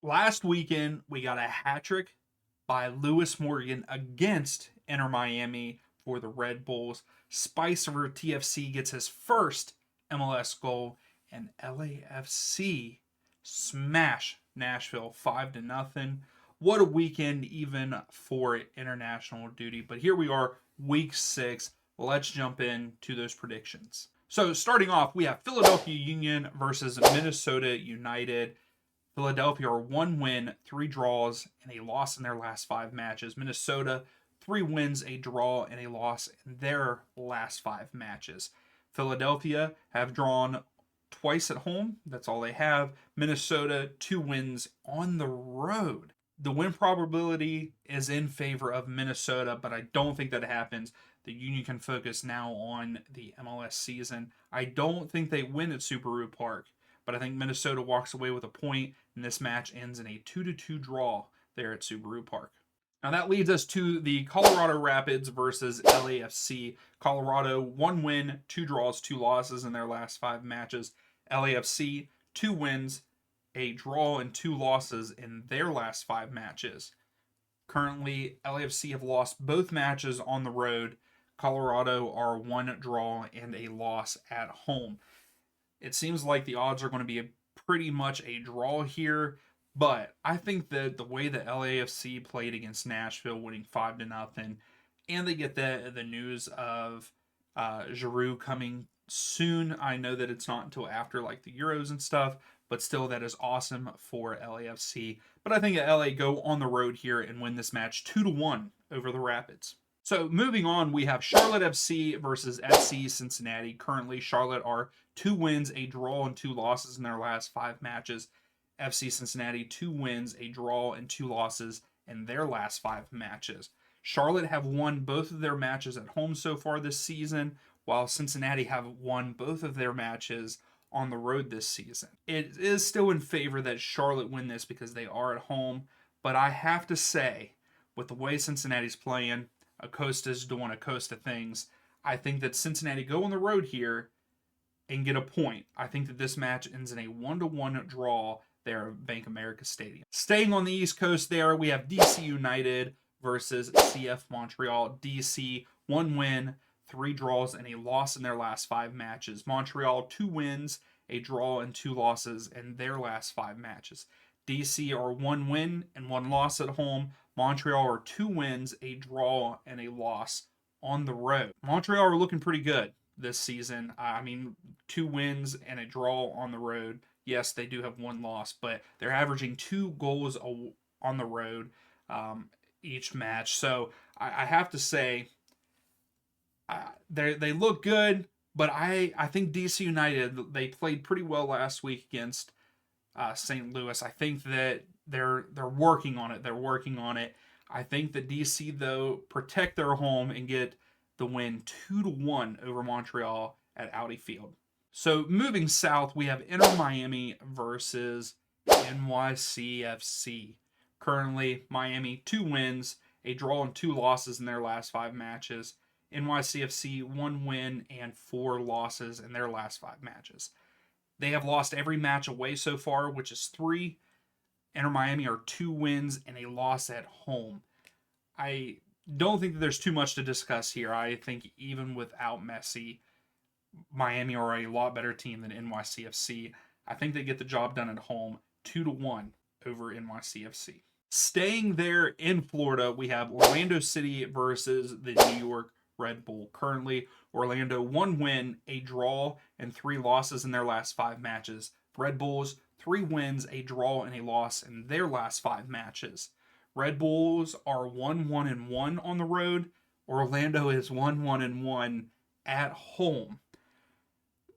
Last weekend, we got a hat trick by Lewis Morgan against Inter Miami for the Red Bulls. Spicer TFC gets his first MLS goal, and LAFC smash Nashville 5-0. What a weekend, even for international duty. But here we are, week 6. Let's jump into those predictions. So, starting off, we have Philadelphia Union versus Minnesota United. Philadelphia are 1 win, 3 draws, and a loss in their last 5 matches. Minnesota, 3 wins, a draw, and a loss in their last 5 matches. Philadelphia have drawn twice at home. That's all they have. Minnesota, 2 wins on the road. The win probability is in favor of Minnesota, but I don't think that happens. The Union can focus now on the MLS season. I don't think they win at Subaru Park, but I think Minnesota walks away with a point, and this match ends in a 2-2 draw there at Subaru Park. Now that leads us to the Colorado Rapids versus LAFC. Colorado, 1 win, 2 draws, 2 losses in their last 5 matches. LAFC, 2 wins, a draw, and 2 losses in their last 5 matches. Currently, LAFC have lost both matches on the road. Colorado are 1 draw and a loss at home. It seems like the odds are going to be pretty much a draw here, but I think that the way that LAFC played against Nashville, winning 5-0, and they get the news of Giroud coming soon. I know that it's not until after like the Euros and stuff, but still that is awesome for LAFC. But I think LA go on the road here and win this match 2-1 over the Rapids. So moving on, we have Charlotte FC versus FC Cincinnati. Currently, Charlotte are 2 wins, a draw, and 2 losses in their last 5 matches. FC Cincinnati, 2 wins, a draw, and 2 losses in their last 5 matches. Charlotte have won both of their matches at home so far this season, while Cincinnati have won both of their matches on the road this season. It is still in favor that Charlotte win this because they are at home, but I have to say, with the way Cincinnati's playing, Acosta's doing Acosta things, I think that Cincinnati go on the road here and get a point. I think that this match ends in a 1-1 draw there at Bank America Stadium. Staying on the East Coast there, we have DC United versus CF Montreal. DC, 1 win, 3 draws, and a loss in their last 5 matches. Montreal, 2 wins, a draw, and 2 losses in their last 5 matches. DC are 1 win and 1 loss at home. Montreal are 2 wins, a draw, and a loss on the road. Montreal are looking pretty good this season. I mean, 2 wins and a draw on the road. Yes, they do have 1 loss, but they're averaging 2 goals on the road each match. So I have to say, they look good, but I think DC United, they played pretty well last week against St. Louis. I think that they're working on it. They're working on it. I think that DC though protect their home and get the win 2-1 over Montreal at Audi Field. So moving south, we have Inter Miami versus NYCFC. Currently, Miami 2 wins, a draw, and 2 losses in their last 5 matches. NYCFC 1 win and 4 losses in their last 5 matches. They have lost every match away so far, which is 3. Inter Miami are 2 wins and a loss at home. I don't think that there's too much to discuss here. I think even without Messi, Miami are a lot better team than NYCFC. I think they get the job done at home 2-1 over NYCFC. Staying there in Florida, we have Orlando City versus the New York Red Bull. Currently, Orlando 1 win, a draw, and 3 losses in their last 5 matches. Red Bulls 3 wins, a draw, and a loss in their last 5 matches. Red Bulls are 1-1-1 on the road. Orlando is 1-1-1 at home.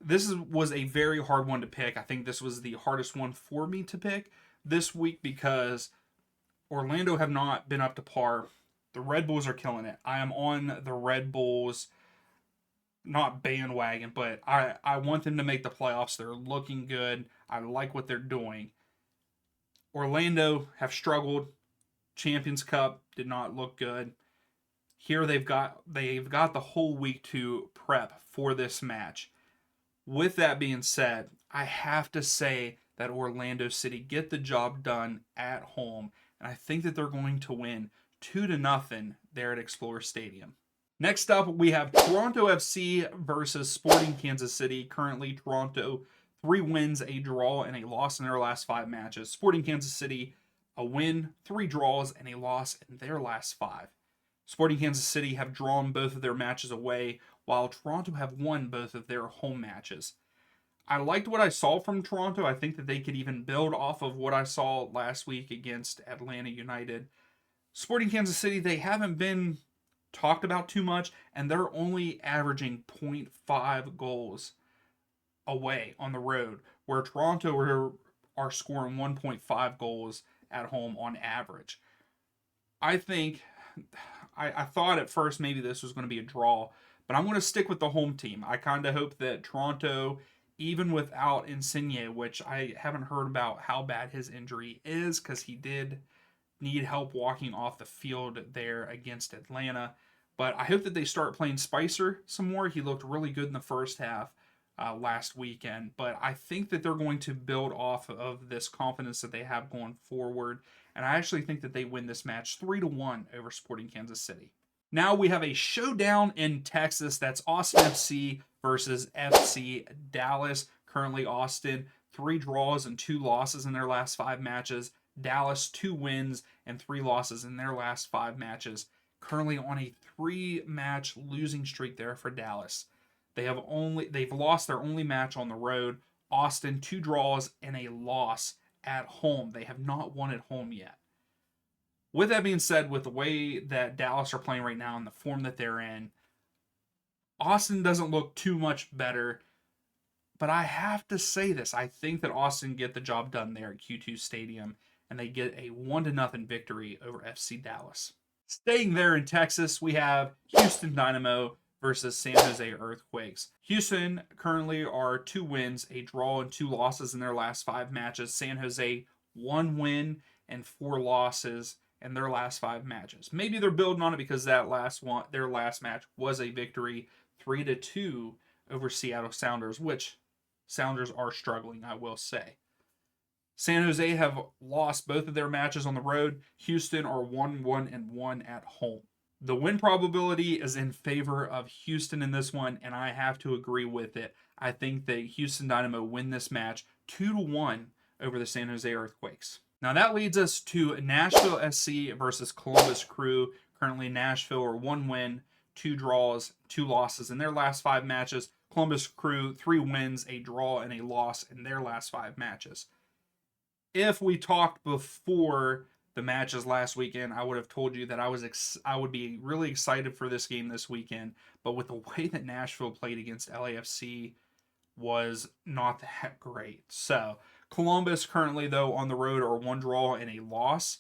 This was a very hard one to pick. I think this was the hardest one for me to pick this week because Orlando have not been up to par. The Red Bulls are killing it. I am on the Red Bulls, not bandwagon, but I want them to make the playoffs. They're looking good. I like what they're doing. Orlando have struggled. Champions Cup did not look good. Here they've got the whole week to prep for this match. With that being said, I have to say that Orlando City get the job done at home, and I think that they're going to win 2-0 there at Explorer Stadium. Next up, we have Toronto FC versus Sporting Kansas City. Currently, Toronto 3 wins, a draw, and a loss in their last 5 matches. Sporting Kansas City, a win, 3 draws, and a loss in their last 5. Sporting Kansas City have drawn both of their matches away, while Toronto have won both of their home matches. I liked what I saw from Toronto. I think that they could even build off of what I saw last week against Atlanta United. Sporting Kansas City, they haven't been talked about too much, and they're only averaging 0.5 goals away on the road, where Toronto are scoring 1.5 goals at home on average. I thought at first maybe this was going to be a draw, but I'm going to stick with the home team. I kind of hope that Toronto, even without Insigne, which I haven't heard about how bad his injury is, because he did need help walking off the field there against Atlanta. But I hope that they start playing Spicer some more. He looked really good in the first half last weekend. But I think that they're going to build off of this confidence that they have going forward. And I actually think that they win this match 3-1 over Sporting Kansas City. Now we have a showdown in Texas. That's Austin FC versus FC Dallas. Currently Austin, 3 draws and 2 losses in their last 5 matches. Dallas, 2 wins and 3 losses in their last 5 matches. Currently on a 3-match losing streak there for Dallas. They've lost their only match on the road. Austin, 2 draws and a loss at home. They have not won at home yet. With that being said, with the way that Dallas are playing right now and the form that they're in, Austin doesn't look too much better. But I have to say this. I think that Austin get the job done there at Q2 Stadium, and they get a 1-0 victory over FC Dallas. Staying there in Texas, we have Houston Dynamo versus San Jose Earthquakes. Houston currently are 2 wins, a draw, and 2 losses in their last 5 matches. San Jose, 1 win and 4 losses in their last 5 matches. Maybe they're building on it because their last match was a victory, 3-2 over Seattle Sounders, which Sounders are struggling, I will say. San Jose have lost both of their matches on the road. Houston are 1-1 at home. The win probability is in favor of Houston in this one, and I have to agree with it. I think that Houston Dynamo win this match 2-1 over the San Jose Earthquakes. Now that leads us to Nashville SC versus Columbus Crew. Currently Nashville are 1 win, 2 draws, 2 losses in their last 5 matches. Columbus Crew, 3 wins, a draw, and a loss in their last 5 matches. If we talked before the matches last weekend, I would have told you that I would be really excited for this game this weekend. But with the way that Nashville played against LAFC was not that great. So Columbus currently, though, on the road are 1 draw and a loss.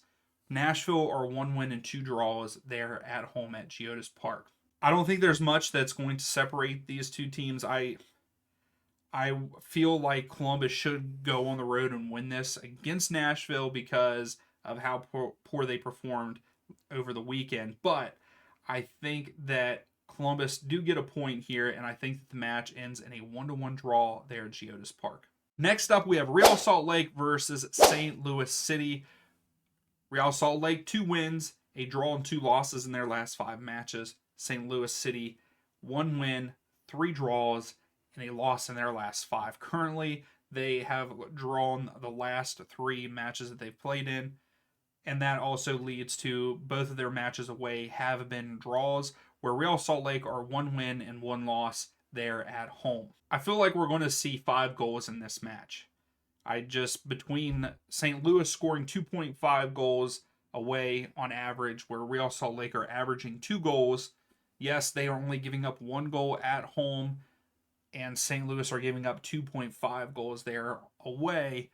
Nashville are 1 win and 2 draws there at home at Geodis Park. I don't think there's much that's going to separate these two teams. I feel like Columbus should go on the road and win this against Nashville because of how poor they performed over the weekend. But I think that Columbus do get a point here, and I think that the match ends in a 1-1 draw there at Geodis Park. Next up, we have Real Salt Lake versus St. Louis City. Real Salt Lake, 2 wins, a draw, and 2 losses in their last 5 matches. St. Louis City, 1 win, 3 draws, and a loss in their last 5. Currently, they have drawn the last 3 matches that they've played in, and that also leads to both of their matches away have been draws, where Real Salt Lake are 1 win and 1 loss there at home. I feel like we're going to see 5 goals in this match. Between St. Louis scoring 2.5 goals away on average, where Real Salt Lake are averaging 2 goals. Yes, they are only giving up 1 goal at home, and St. Louis are giving up 2.5 goals there away.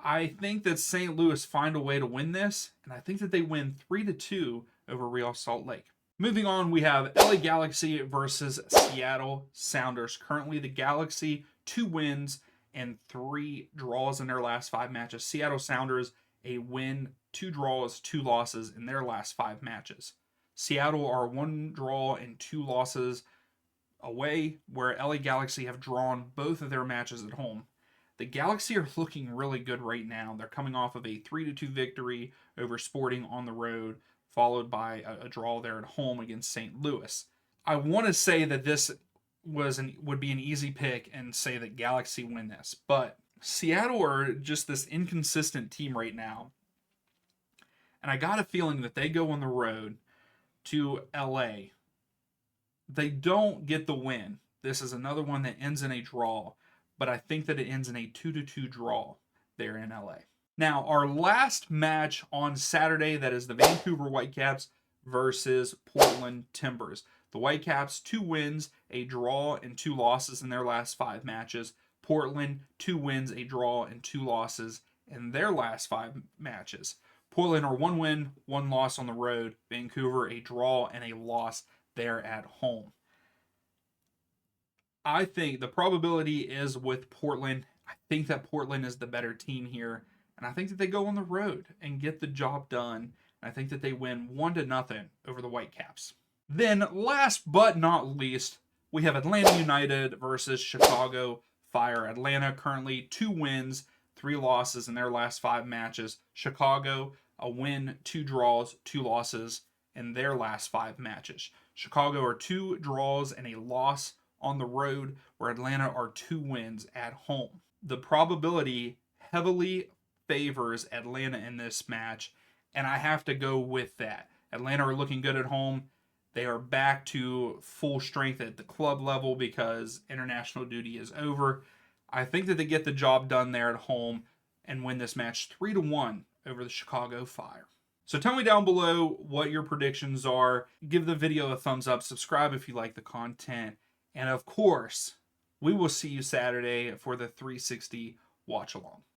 I think that St. Louis find a way to win this, and I think that they win 3-2 over Real Salt Lake. Moving on, we have LA Galaxy versus Seattle Sounders. Currently, the Galaxy, 2 wins and 3 draws in their last 5 matches. Seattle Sounders, a win, 2 draws, 2 losses in their last 5 matches. Seattle are 1 draw and 2 losses away, where LA Galaxy have drawn both of their matches at home. The Galaxy are looking really good right now. They're coming off of a 3-2 victory over Sporting on the road, followed by a draw there at home against St. Louis. I want to say that this would be an easy pick and say that Galaxy win this, but Seattle are just this inconsistent team right now. And I got a feeling that they go on the road to LA. They don't get the win. This is another one that ends in a draw, but I think that it ends in a 2-2 draw there in LA. Now, our last match on Saturday, that is the Vancouver Whitecaps versus Portland Timbers. The Whitecaps, 2 wins, a draw, and 2 losses in their last 5 matches. Portland, 2 wins, a draw, and 2 losses in their last 5 matches. Portland are 1 win, 1 loss on the road. Vancouver, a draw and a loss there at home. I think the probability is with Portland. I think that Portland is the better team here. And I think that they go on the road and get the job done. And I think that they win 1-0 over the Whitecaps. Then, last but not least, we have Atlanta United versus Chicago Fire. Atlanta currently 2 wins, 3 losses in their last 5 matches. Chicago, a win, 2 draws, 2 losses in their last 5 matches. Chicago are 2 draws and a loss on the road, where Atlanta are 2 wins at home. The probability heavily favors Atlanta in this match, and I have to go with that. Atlanta are looking good at home. They are back to full strength at the club level because international duty is over. I think that they get the job done there at home and win this match 3-1 over the Chicago Fire. So tell me down below what your predictions are. Give the video a thumbs up. Subscribe if you like the content. And of course, we will see you Saturday for the 360 watch along.